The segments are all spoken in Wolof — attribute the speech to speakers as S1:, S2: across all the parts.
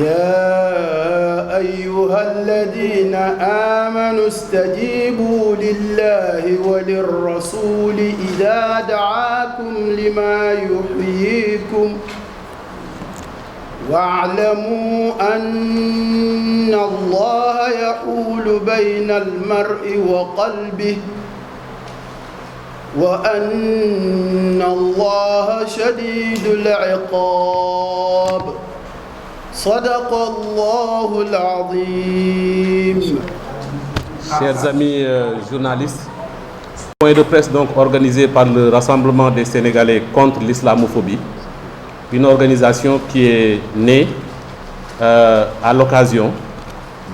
S1: يا أيها الذين آمنوا استجيبوا لله وللرسول إذا دعاكم لما يحييكم واعلموا أن الله يحول بين المرء وقلبه وأن الله شديد العقاب صدق الله العظيم.
S2: Chers amis journalistes, point de presse donc organisé par le Rassemblement des Sénégalais contre l'islamophobie, une organisation qui est née à l'occasion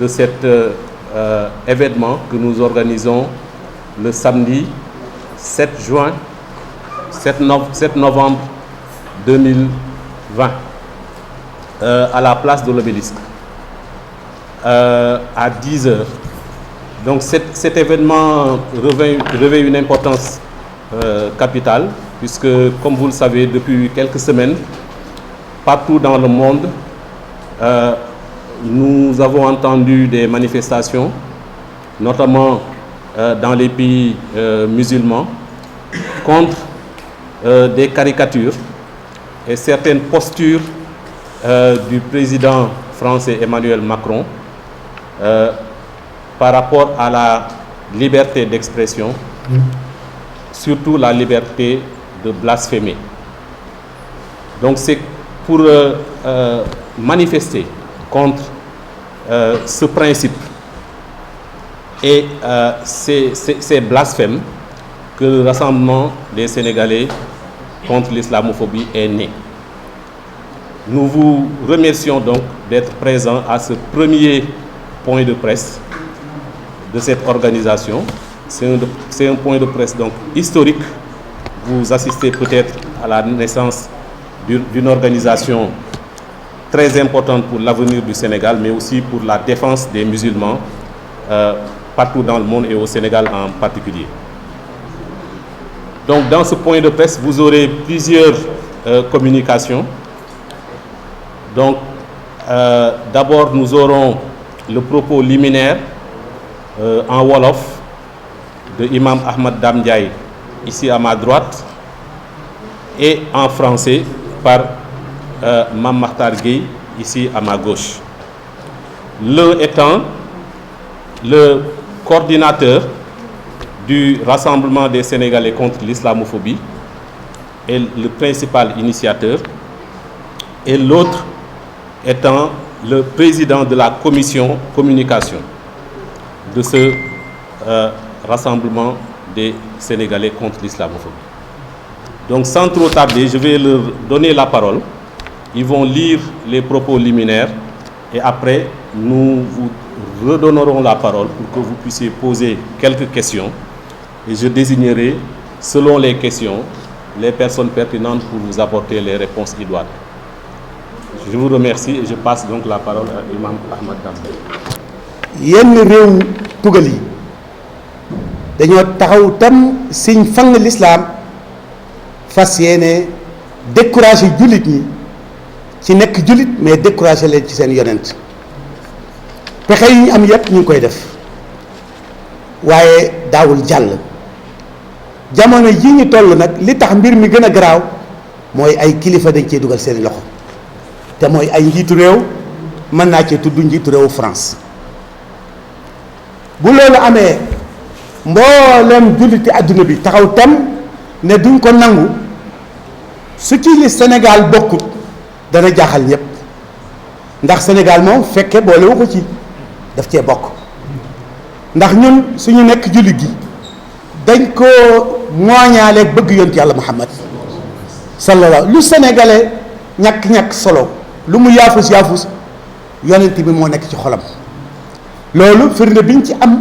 S2: de cet événement que nous organisons le samedi 7 novembre 2020 à la place de l'Obélisque à 10 heures. Donc cet événement revêt une importance capitale puisque, comme vous le savez, depuis quelques semaines, partout dans le monde, nous avons entendu des manifestations, notamment dans les pays musulmans, contre des caricatures et certaines postures du président français Emmanuel Macron par rapport à la liberté d'expression, surtout la liberté de blasphémer. Donc c'est pour manifester contre ce principe et ces blasphèmes que le Rassemblement des Sénégalais contre l'islamophobie est né. Nous vous remercions donc d'être présents à ce premier point de presse de cette organisation. C'est un point de presse donc historique. Vous assistez peut-être à la naissance d'une organisation très importante pour l'avenir du Sénégal, mais aussi pour la défense des musulmans partout dans le monde et au Sénégal en particulier. Donc dans ce point de presse, vous aurez plusieurs communications. Donc d'abord, nous aurons le propos liminaire en Wolof de Imam Ahmad Dame Ndiaye, ici à ma droite, et en français par Mame Makhtar Gueye, ici à ma gauche. L'un étant le coordinateur du Rassemblement des Sénégalais contre l'islamophobie et le principal initiateur, et l'autre étant le président de la commission communication de ce Rassemblement des Sénégalais contre l'islamophobie. Donc sans trop tarder, je vais leur donner la parole. Ils vont lire les propos liminaires et après nous vous redonnerons la parole pour que vous puissiez poser quelques questions et je désignerai selon les questions les personnes pertinentes pour vous apporter les réponses idoines. Je vous remercie et je passe donc la parole à Imam Ahmad Dame.
S3: yenn réew tugal yi dañoo taxaw tam siñ fang l'islam fas yéene découragé jullit ñi ci nekk jullit mais découragé leen ci seen yonent pexe yi ñu am yépp ñu ngi koy def waaye daawul jàll jamono ji ñu toll nag li tax mbir mi gën a garaaw mooy ay kilifa dañ cee dugal seeni loxo te mooy ay njiitu réew mën naa cee tudd njiitu réewu France bu loolu amee mboolem julliti àdduna bi taxaw tem ne duñ ko nangu su ci li Sénégal bokkut dana jaaxal ñëpp ndax Sénégal moom fekke boolewu ko ci daf cee bokk ndax ñun suñu nekk jullit gi dañ ko mooñaaleeg bëgg yonent yàlla Muhammad sallallahu lu sénégalais ñàkk-ñàkk solo lu mu yaafus yonent bi moo nekk ci xolam loolu firnde biñ ci am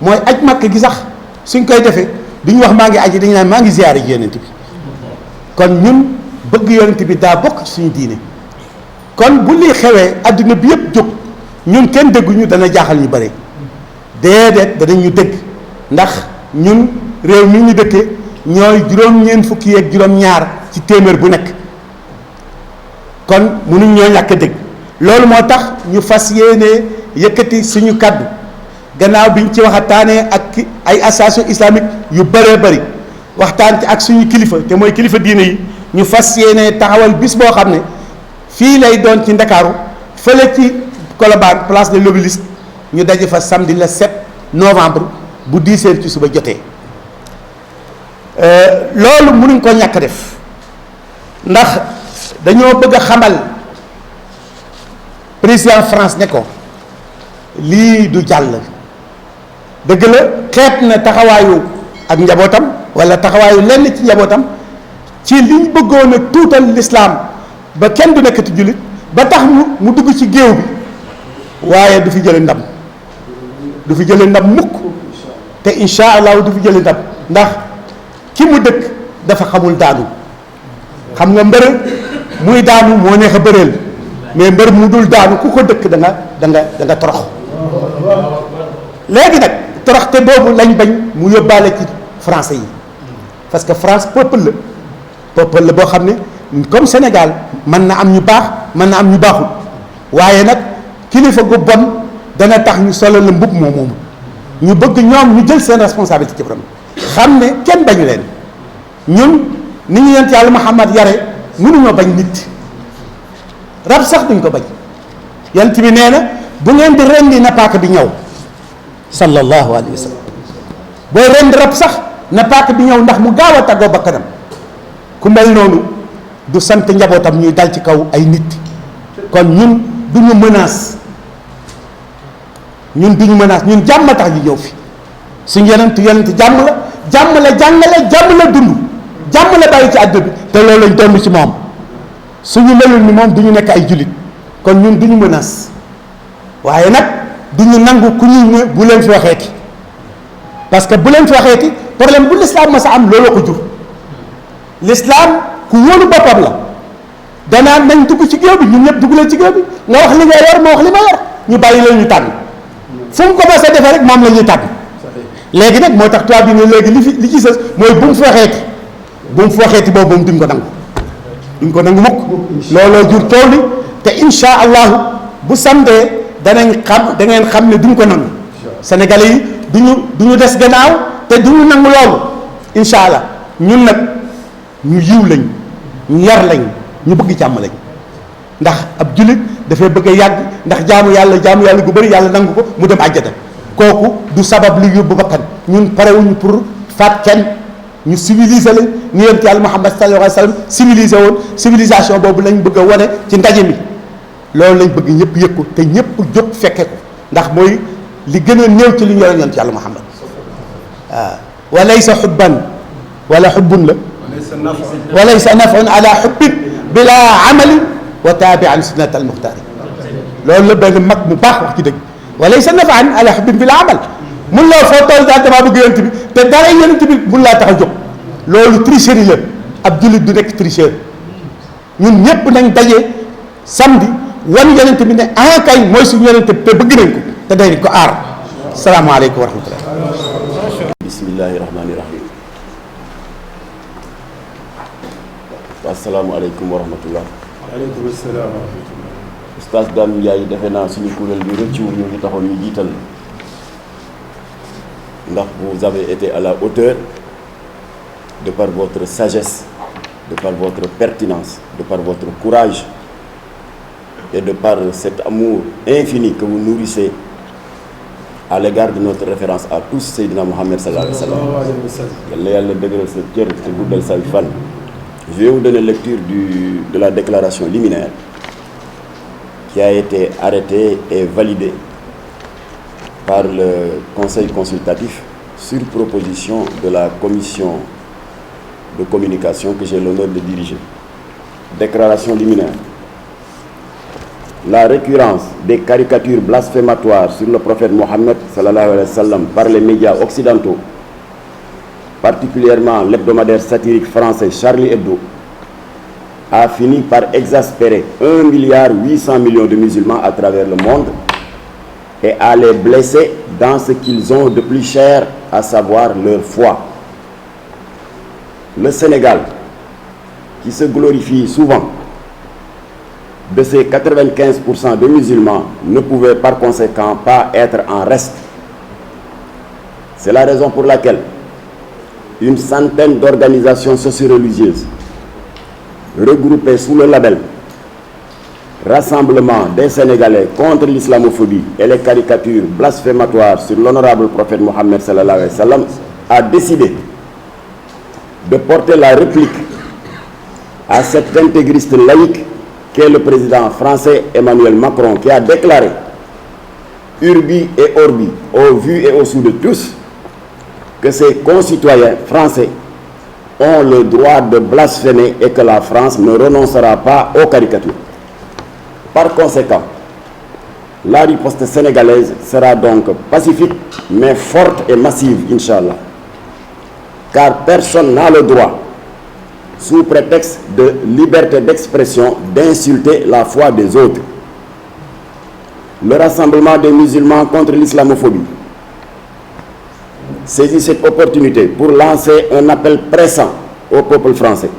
S3: mooy aj Makka gi sax suñ koy defee duñ wax maa ngi aji dañu naan maa ngi ziyaare ji yonent bi kon ñun bëgg yonent bi daa bokk ci suñu diine kon bu lii xewee adduna bi yëpp jóg ñun kenn dégguñu dana jaaxal ñu bare déedéet danañ ñu dégg ndax ñun réew mi ñu dëkkee ñooy juróom-ñeent fukki yeeg juróom-ñaar ci téeméer bu nekk kon mënuñ ñoo ñàkk a dégg loolu moo tax ñu fas yéene yëkkati suñu kaddu gannaaw bi ñu ci waxtaanee ak ay association islamique yu bëree bëri waxtaan ci ak suñu kilifa te mooy kilifa diine yi ñu fas yéene taxawal bis boo xam ne fii lay doon ci Ndakaaru fële ci Colobane place de l'Obélisque ñu daje fa samedi le 7 novembre bu 10 heures ci suba jotee loolu mënuñ ko ñàkk def ndax dañoo bëgg a xamal président France ne ko lii du jàll dëgg la xeet na taxawaayu ak njabootam wala taxawaayu lenn ci njabootam ci liñ bëggoon a tuutal l'islam ba kenn du nekkati jullit ba tax mu dugg ci géew bi waaye du fi jële ndam du fi jële ndam mukk te insha allah du fi jële ndam ndax ki mu dëkk dafa xamul daanu xam nga mbër muy daanu moo neex a bëreel mais mbër mu dul daanu ku ko dëkk da nga torox léegi nag toroxte boobu lañ bañ mu yóbbaale ci français yi parce que France peuple la boo xam ne comme Sénégal mën na am ñu baax mën na am ñu baaxul waaye nag kilifa gu bon dana tax ñu solo la mbub moomu ñu bëgg ñoom ñu jël seen responsabilité ci borom xam ne kenn bañu leen ñun ni ñu yent yàlla Muhammad yare mënuñoo bañ nit rab sax duñ ko bañ yent bi nee na bu ngeen di rendi na paaka bi ñëw sallallahu alayhi wa sallam booy rendi rab sax na paaka bi ñëw ndax mu gaaw a tàggoo bakkanam ku mel noonu du sant njabootam ñuy dal ci kaw ay nit kon ñun duñu menace ñun jàmm tax ñu ñëw fi suñu yonent jàmm la jàngale jàmm la dund jàmm la bàyyi ci àdduna bi te loolu lañ doon ci moom suñu melul ni moom duñu nekk ay jullit kon ñun duñu menace waaye nag duñu nangu ku ñu bu leen fi waxeeti parce que bu leen fi waxeeti problème bu l'islam ma sa am looloo ko jur l'islam ku wóolu boppam la danaan nañ dugg ci géew bi ñun ñëpp dugg leen ci géew bi nga wax li nga yor ma wax li ma yor ñu bàyyi leen ñu tànn fu mu commencé defee rek moom la ñuy tànn léegi nag moo tax tubaab bi ne léegi li ci sës mooy bu mu fi waxeeti boobu moom duñ ko nangu mukk looloo jur tool bi te insha allahu bu samdee da ngeen xam ne duñ ko nangu sénégalais yi duñu des gannaaw te duñu nangu loolu insha allah ñun nag ñu yiw lañ ñu yar lañ ñu bëgg jàmm lañ ndax ab jullit dafay bëgg a yàgg ndax jaamu yàlla gu bëri yàlla nangu ko mu dem àjjana kooku du sabab li yóbbu bakkan ñun parewuñu pour faat kenn ñu civiliser lañ ñu yonent yàlla Muhammad sallallahu alayhi wa sallam civilisé woon civilisation boobu lañ bëgg a wane ci ndaje mi loolu lañ bëgg ñëpp yëg ko te ñëpp jóg fekke ko ndax mooy li gën a néew ci li ñu yore yonent yàlla Muhammad waaw walaysa xubban wala xubbun la walaysa nafun ala xubbin bila amalin wa taabian sunnat al muxtaari loolu la benn mag mu baax wax ci dëgg walaysa nafan ala xubbin bila amal mun loo foo toll daal damaa bëgg yonent bi te dara yonent bi mun laa tax a jóg loolu tricherie la ab jullit du nekk tricheur ñun ñëpp nañ daje samedi wan yonent bi ne kay mooy suñu yonent bi te bëgg nañ ko te dañ ko aar salaamaaleykum wa rahmatullah
S4: bismillahi rahmani rahim asalaamaaleykum wa rahmatullah
S1: waaleykum salaam wa rahmatullah
S4: Oustaz Dame Ndiaye defe naa suñu kuréel bi rëccu ñu ngi taxoon ñu jiital ndax vous avez été à la hauteur de par votre sagesse, de par votre pertinence, de par votre courage et de par cet amour infini que vous nourrissez à l'égard de notre référence à tous, Seydina Mohamed sallallahu alayhi wa sallam. Yàlla yàlla dëgëral sa cër te guddal say fan. Je vais vous donner lecture de la déclaration liminaire qui a été arrêtée et validée par le Conseil consultatif sur proposition de la commission de communication que j'ai l'honneur de diriger. Déclaration liminaire. La récurrence des caricatures blasphématoires sur le prophète Mohammed sallallahu alayhi wa sallam par les médias occidentaux, particulièrement l'hebdomadaire satirique français Charlie Hebdo, a fini par exaspérer 1,8 milliard de musulmans à travers le monde et à les blesser dans ce qu'ils ont de plus cher, à savoir leur foi. Le Sénégal, qui se glorifie souvent de ces 95% de musulmans ne pouvaient par conséquent pas être en reste. C'est la raison pour laquelle une centaine d'organisations socio-religieuses regroupées sous le label Rassemblement des Sénégalais contre l'islamophobie et les caricatures blasphématoires sur l'honorable prophète Mohammed sallallahu alayhi wa sallam a décidé de porter la réplique à cet intégriste laïque qu'est le président français Emmanuel Macron, qui a déclaré urbi et orbi, au vu et au su de tous, que ses concitoyens français ont le droit de blasphémer et que la France ne renoncera pas aux caricatures. Par conséquent, la riposte sénégalaise sera donc pacifique, mais forte et massive, Inch'Allah. Car personne n'a le droit, sous prétexte de liberté d'expression, d'insulter la foi des autres. Le Rassemblement des musulmans contre l'islamophobie saisit cette opportunité pour lancer un appel pressant au peuple français,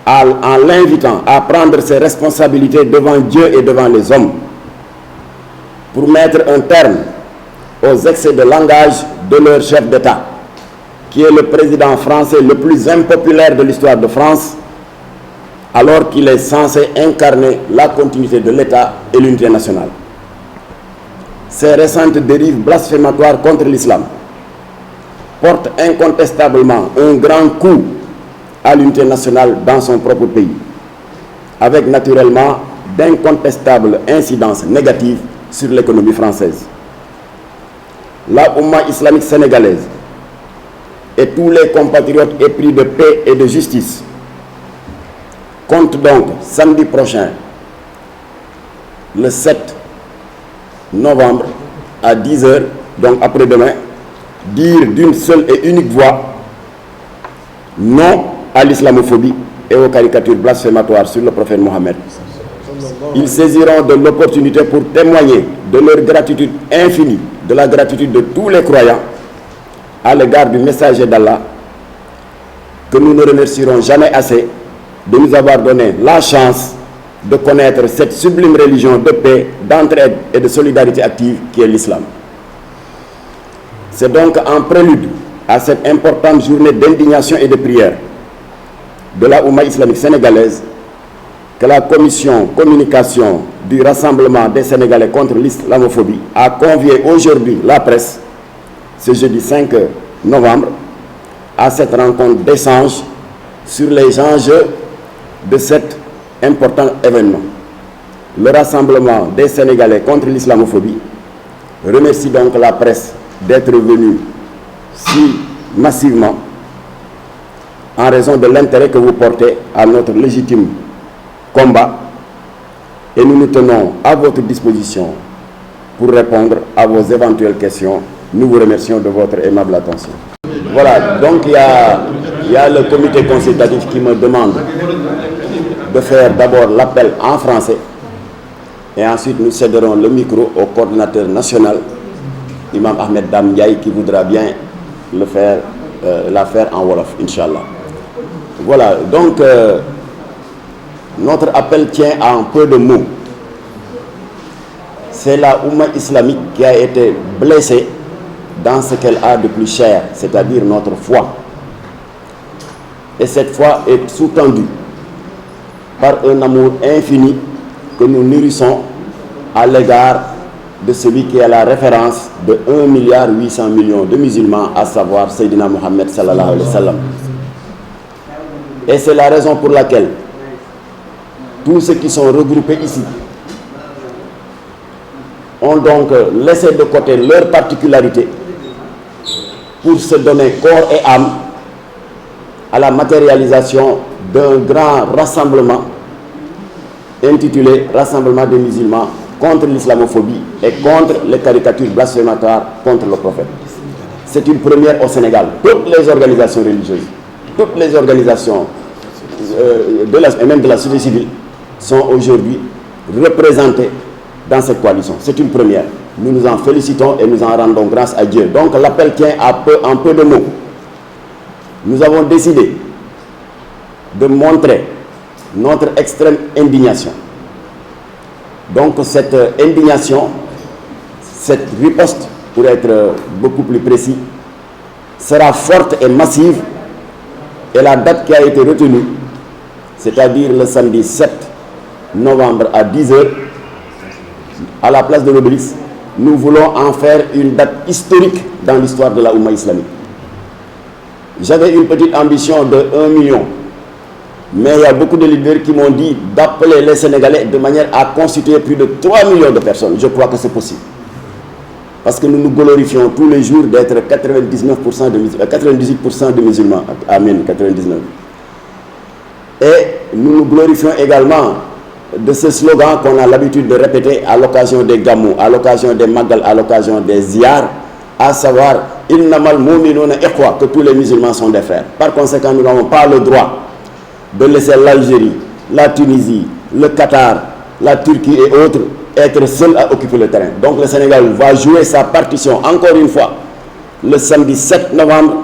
S4: en l'invitant à prendre ses responsabilités devant Dieu et devant les hommes, pour mettre un terme aux excès de langage de leur chef d'État, qui est le président français le plus impopulaire de l'histoire de France, alors qu'il est censé incarner la continuité de l'État et l'unité nationale. Ces récentes dérives blasphématoires contre l'islam portent incontestablement un grand coup à l'unité nationale dans son propre pays, avec naturellement d'incontestables incidences négatives sur l'économie française. La Oumma islamique sénégalaise et tous les compatriotes épris de paix et de justice comptent donc samedi prochain, le 7 novembre à 10 h, donc après-demain, dire d'une seule et unique voix non à l'islamophobie et aux caricatures blasphématoires sur le prophète Mohammed. Ils saisiront de l'opportunité pour témoigner de leur gratitude infinie, de la gratitude de tous les croyants à l'égard du messager d'Allah, que nous ne remercierons jamais assez de nous avoir donné la chance de connaître cette sublime religion de paix, d'entraide et de solidarité active qui est l'islam. C'est donc en prélude à cette importante journée d'indignation et de prière de la Oumma islamique sénégalaise que la commission communication du Rassemblement des Sénégalais contre l'islamophobie a convié aujourd'hui la presse, ce jeudi 5 novembre, à cette rencontre d'échange sur les enjeux de cet important événement. Le Rassemblement des Sénégalais contre l'islamophobie remercie donc la presse d'être venue si massivement en raison de l'intérêt que vous portez à notre légitime combat, et nous nous tenons à votre disposition pour répondre à vos éventuelles questions. Nous vous remercions de votre aimable attention. Voilà, donc il y a le comité consultatif qui me demande de faire d'abord l'appel en français et ensuite nous céderons le micro au coordinateur national, Imam Ahmed Dam Ndiaye, qui voudra bien le faire, la faire en Wolof, Inch'Allah. Voilà, donc notre appel tient à un peu de mots. C'est la Oumma islamique qui a été blessée dans ce qu'elle a de plus cher, c'est-à-dire notre foi. Et cette foi est sous-tendue par un amour infini que nous nourrissons à l'égard de celui qui est la référence de 1,8 milliard de musulmans, à savoir Sayyidina Mohammed sallallahu alayhi wa sallam. Et c'est la raison pour laquelle tous ceux qui sont regroupés ici ont donc laissé de côté leurs particularités pour se donner corps et âme à la matérialisation d'un grand rassemblement intitulé Rassemblement des musulmans contre l'islamophobie et contre les caricatures blasphématoires contre le prophète. C'est une première au Sénégal. Toutes les organisations religieuses, toutes les organisations et même de la société civile sont aujourd'hui représentées dans cette coalition. C'est une première. Nous nous en félicitons et nous en rendons grâce à Dieu. Donc l'appel tient en peu de mots. Nous avons décidé de montrer notre extrême indignation Donc cette indignation, cette riposte, pour être beaucoup plus précis, sera forte et massive, et la date qui a été retenue, c'est-à-dire le samedi 7 novembre à 10 h, à la place de l'Obélisque, nous voulons en faire une date historique dans l'histoire de la Oumma islamique. J'avais une petite ambition de 1 million, mais il y a beaucoup de leaders qui m'ont dit d'appeler les Sénégalais de manière à constituer plus de 3 millions de personnes. Je crois que c'est possible. Parce que nous nous glorifions tous les jours d'être 98% de musulmans. Amen, 99. Et nous nous glorifions également de ce slogan qu'on a l'habitude de répéter à l'occasion des gamous, à l'occasion des magal, à l'occasion des ziyar, à savoir innamal mu'minuna ikhwa, que tous les musulmans sont des frères. Par conséquent, nous n'avons pas le droit de laisser l'Algérie, la Tunisie, le Qatar, la Turquie et autres être seuls à occuper le terrain. Donc le Sénégal va jouer sa partition encore une fois le samedi 7 novembre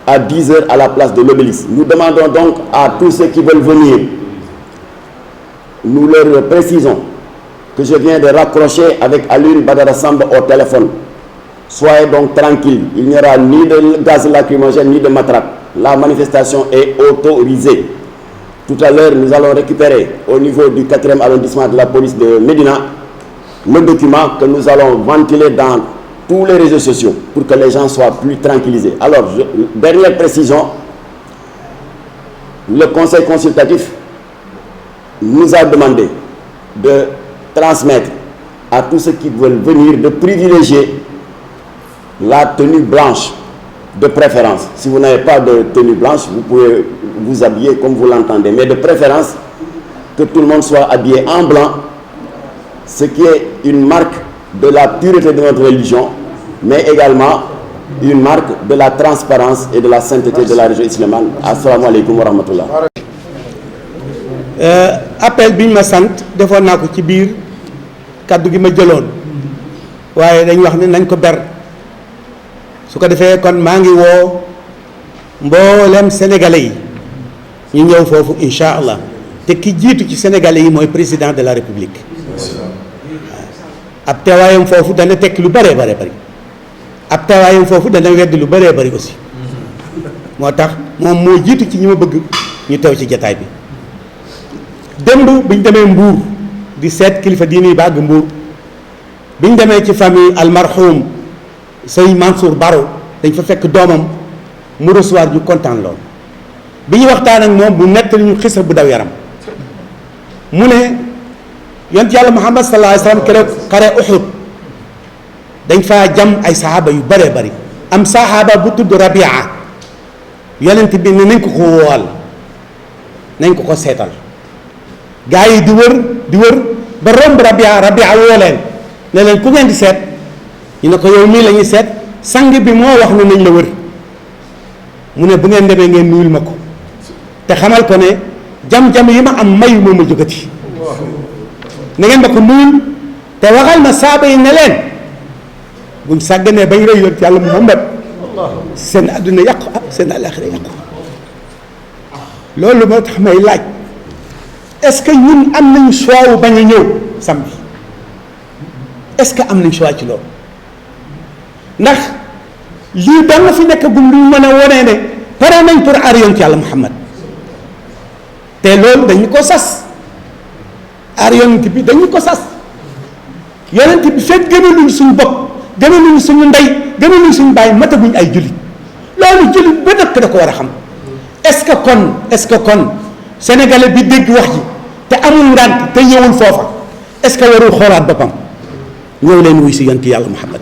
S4: à 10 h à la place de l'Obélisque. Nous demandons donc à tous ceux qui veulent venir, nous leur précisons que je viens de raccrocher avec Alioune Badara Samba au téléphone. Soyez donc tranquilles, il n'y aura ni de gaz lacrymogène ni de matraque. La manifestation est autorisée. Tout à l'heure, nous allons récupérer au niveau du 4e arrondissement de la police de Médina le document que nous allons ventiler dans tous les réseaux sociaux pour que les gens soient plus tranquillisés. Alors, dernière précision, le conseil consultatif nous a demandé de transmettre à tous ceux qui veulent venir de privilégier la tenue blanche de préférence. Si vous n'avez pas de tenue blanche, vous pouvez vous habiller comme vous l'entendez, mais de préférence que tout le monde soit habillé en blanc, ce qui est une marque de la pureté de notre religion, mais également une marque de la transparence et de la sainteté de la religion islamique. Assalamu alaikum wa rahmatullah.
S3: Appel bi ñu ma sant defoon naa ko ci biir kaddu gi ma jëloon waaye dañ wax ne nañ ko ber su ko defee kon maa ngi woo mboolem sénégalais yi ñu ñëw foofu incha allah te ki jiitu ci sénégalais yi mooy président de la république. ab teewaayam foofu dana tekki lu bëree bëri ab teewaayam foofu dana wedd lu bëree bëri aussi moo tax moom moo jiitu ci ñi ma bëgg ñu teew ci jataay bi. démb bi ñu demee Mbuur di seet kilifa diini yi bàgg Mbuur bi ñu demee ci famille almarhum sëñ Mansour Baro dañ fa fekk doomam mu recevoir ñu kontaan lool bi ñu waxtaan ak moom mu nettali ñu xisa bu daw yaram mu ne yonent yàlla Muhammad sallallahu alayhi wa sallam keroog xare Uhud dañ faa jam ay saxaaba yu bëree bëri am saxaaba bu tudd Rabia yonent bi ne nañ ko ko woowal nañ ko ko seetal gaa yi di wër ba romb Rabia woo leen ne leen ku ngeen di seet ñu ne ko yow mii la ñuy seet sang bi moo wax ne nañ la wër mu ne bu ngeen demee ngeen nuyul ma ko te xamal ko ne jam-jam yi ma am mayu ma jógati na ngeen ma ko nuyul te waxal ma saaba yi ne leen buñ sàgganee bañ rëy yonent yàlla Muhammad seen àdduna yàqu seen àllaaxira yàqu. loolu moo tax may laaj est-ce que ñun am nañu choix wu bañ a ñëw samedi est-ce que am nañu choix ci loolu ndax lii da nga fi nekk gum lu mën a wone ne pare nañ pour aar yonent yàlla Muhammad te loolu dañu ko sas aar yonent bi dañu ko sas yonent bi fekk gënaluñ suñu bopp gënaluñ suñu ndey gënaluñ suñu bàyyi mataguñ ay jullit loolu jullit ba nekk da ko war a xam est-ce que kon sénégalais bi dégg wax ji te amul ngànt te ñëwul foofa est-ce que warul xoolaat boppam ñëw leen wuy si yonent yàlla Muhammad.